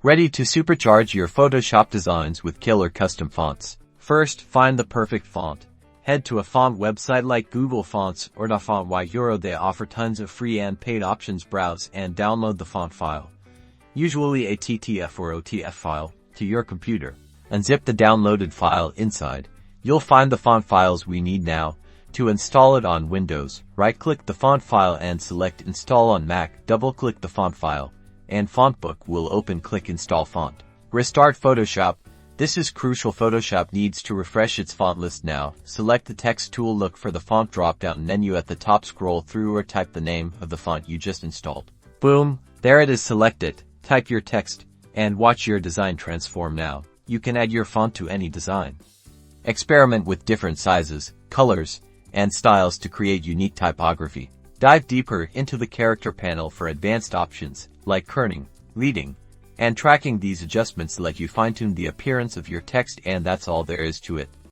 Ready to supercharge your Photoshop designs with killer custom fonts. First, find the perfect font. Head to a font website like Google Fonts or .font. They offer tons of free and paid options. Browse and download the font file, usually a TTF or OTF file, to your computer. Unzip the downloaded file inside. You'll find the font files we need now. To install it on Windows, right-click the font file and select Install on Mac. Double-click the font file, and Fontbook will open. Click Install Font. Restart Photoshop. This is crucial. Photoshop needs to refresh its font list now. Select the text tool, look for the font drop-down menu at the top, scroll through or type the name of the font you just installed. Boom, there it is. Select it, type your text, and watch your design transform. Now, you can add your font to any design. Experiment with different sizes, colors, and styles to create unique typography. Dive deeper into the character panel for advanced options like kerning, leading, and tracking. These adjustments let you fine-tune the appearance of your text, and that's all there is to it.